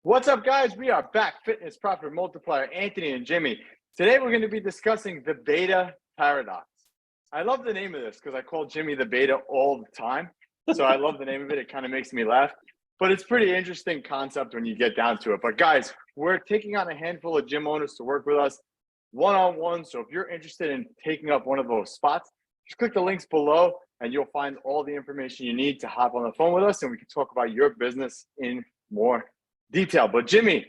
What's up, guys? We are back. Fitness Profit Multiplier, Anthony and Jimmy. Today, we're going to be discussing the beta paradox. I love the name of this because I call Jimmy the beta all the time. So I love the name of it. It kind of makes me laugh. But it's pretty interesting concept when you get down to it. But guys, we're taking on a handful of gym owners to work with us one-on-one. So if you're interested in taking up one of those spots, just click the links below and you'll find all the information you need to hop on the phone with us and we can talk about your business in more detail. But Jimmy,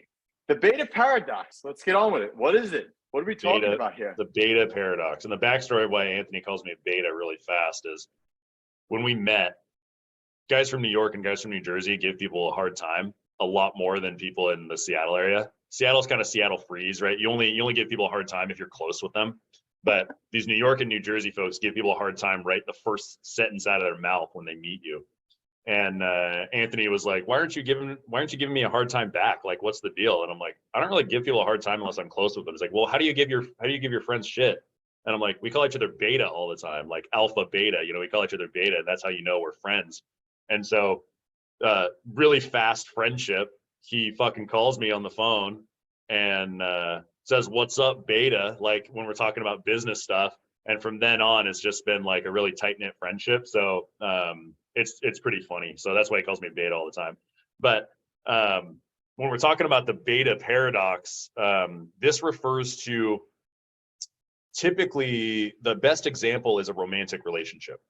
the beta paradox, let's get on with it. What is it? What are we talking about here? The beta paradox. And the backstory of why Anthony calls me beta really fast is when we met, guys from New York and guys from New Jersey give people a hard time a lot more than people in the Seattle area. Seattle's kind of Seattle freeze, right? You only give people a hard time if you're close with them. But these New York and New Jersey folks give people a hard time right the first sentence out of their mouth when they meet you. And Anthony was like, why aren't you giving me a hard time back? Like, what's the deal? And I'm like, I don't really give people a hard time unless I'm close with them. He's like, well, how do you give your friends shit? And I'm like, we call each other beta all the time, like alpha, beta, we call each other beta, and that's how you know we're friends. And so really fast friendship, he fucking calls me on the phone and says, what's up, beta? Like when we're talking about business stuff. And from then on, it's just been like a really tight-knit friendship. So it's pretty funny. So that's why he calls me beta all the time. But when we're talking about the beta paradox, this refers to typically the best example is a romantic relationship.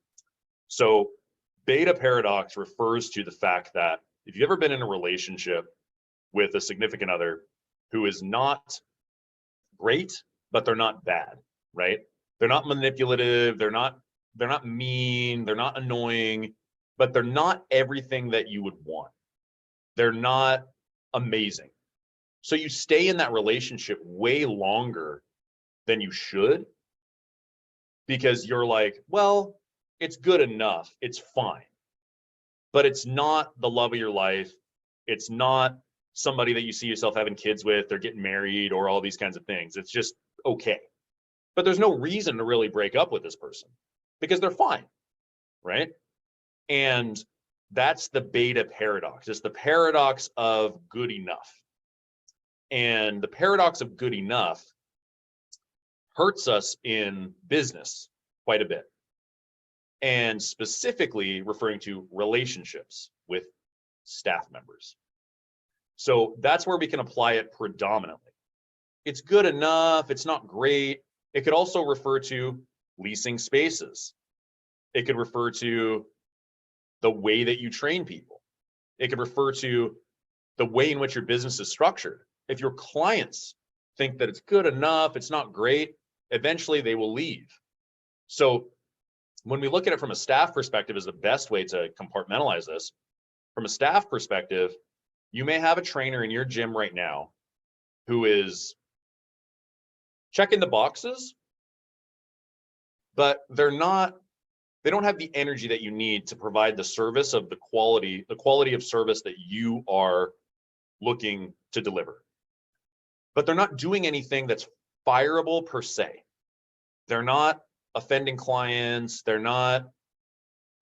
So beta paradox refers to the fact that if you've ever been in a relationship with a significant other who is not great, but they're not bad, right? They're not manipulative, they're not mean, they're not annoying, but they're not everything that you would want. They're not amazing. So you stay in that relationship way longer than you should because you're like, well, it's good enough, it's fine. But it's not the love of your life. It's not somebody that you see yourself having kids with or getting married or all these kinds of things. It's just okay. But there's no reason to really break up with this person because they're fine, right? And that's the beta paradox. It's the paradox of good enough. And the paradox of good enough hurts us in business quite a bit. And specifically referring to relationships with staff members. So that's where we can apply it predominantly. It's good enough, it's not great. It could also refer to leasing spaces. It could refer to the way that you train people. It could refer to the way in which your business is structured. If your clients think that it's good enough, it's not great, eventually they will leave. So when we look at it from a staff perspective is the best way to compartmentalize this. From a staff perspective, you may have a trainer in your gym right now who is checking the boxes, but they don't have the energy that you need to provide the service of the quality of service that you are looking to deliver. But they're not doing anything that's fireable per se. They're not offending clients. They're not,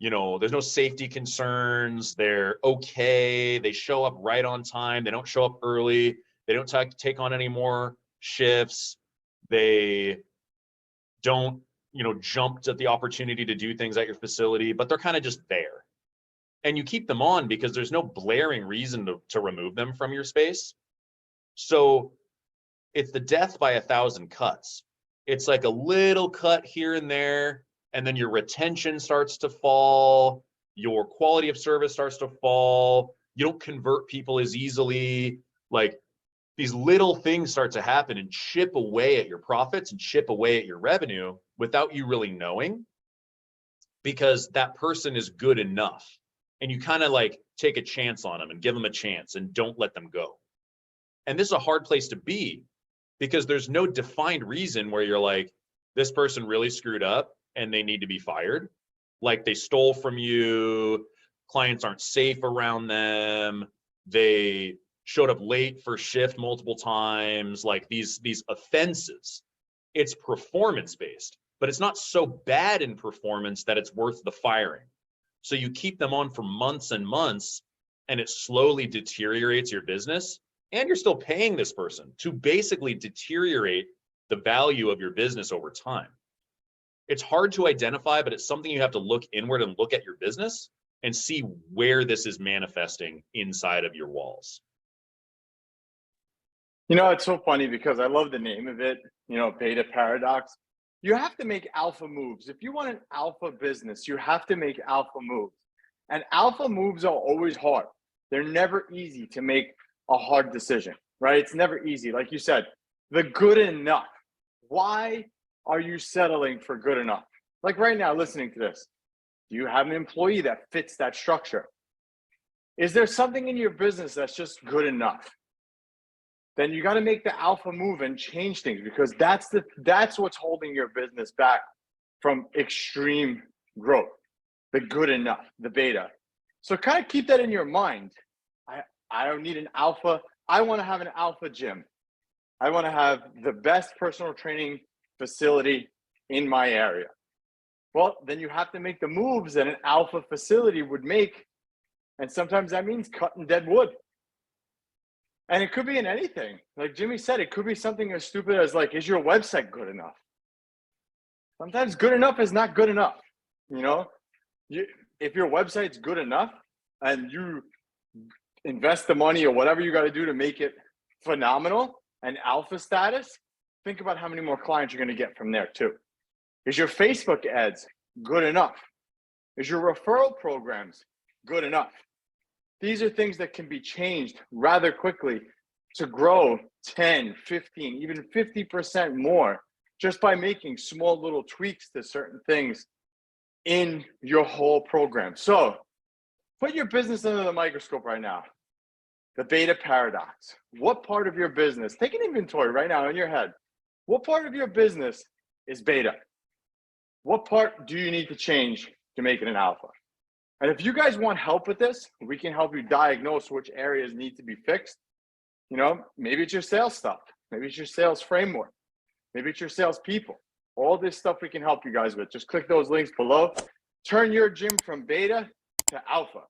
there's no safety concerns. They're okay. They show up right on time. They don't show up early. They don't take on any more shifts. They don't, jumped at the opportunity to do things at your facility, but they're kind of just there. And you keep them on because there's no blaring reason to remove them from your space. So it's the death by 1,000 cuts. It's like a little cut here and there, and then your retention starts to fall, your quality of service starts to fall, you don't convert people as easily. Like these little things start to happen and chip away at your profits and chip away at your revenue without you really knowing, because that person is good enough. And you kind of like take a chance on them and give them a chance and don't let them go. And this is a hard place to be because there's no defined reason where you're like, this person really screwed up and they need to be fired. Like they stole from you, clients aren't safe around them, they showed up late for shift multiple times, like these offenses. It's performance-based, but it's not so bad in performance that it's worth the firing. So you keep them on for months and months and it slowly deteriorates your business and you're still paying this person to basically deteriorate the value of your business over time. It's hard to identify, but it's something you have to look inward and look at your business and see where this is manifesting inside of your walls. You know, it's so funny because I love the name of it, you know, beta paradox. You have to make alpha moves. If you want an alpha business, you have to make alpha moves. And alpha moves are always hard. They're never easy to make a hard decision, right? It's never easy. Like you said, the good enough. Why are you settling for good enough? Like right now, listening to this, do you have an employee that fits that structure? Is there something in your business that's just good enough? Then you got to make the alpha move and change things, because that's what's holding your business back from extreme growth. The good enough, the beta. So kind of keep that in your mind. I don't need an alpha. I want to have an alpha gym. I want to have the best personal training facility in my area. Well, then you have to make the moves that an alpha facility would make. And sometimes that means cutting dead wood. And it could be in anything. Like Jimmy said, it could be something as stupid as like, is your website good enough? Sometimes good enough is not good enough. You know, if your website's good enough and you invest the money or whatever you got to do to make it phenomenal and alpha status, think about how many more clients you're going to get from there too. Is your Facebook ads good enough? Is your referral programs good enough? These are things that can be changed rather quickly to grow 10, 15, even 50% more just by making small little tweaks to certain things in your whole program. So put your business under the microscope right now. The beta paradox. What part of your business, take an inventory right now in your head. What part of your business is beta? What part do you need to change to make it an alpha? And if you guys want help with this, we can help you diagnose which areas need to be fixed. You know, maybe it's your sales stuff. Maybe it's your sales framework. Maybe it's your sales people. All this stuff we can help you guys with. Just click those links below. Turn your gym from beta to alpha.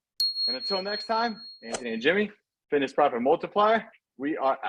And until next time, Anthony and Jimmy, Fitness Profit Multiplier, we are out.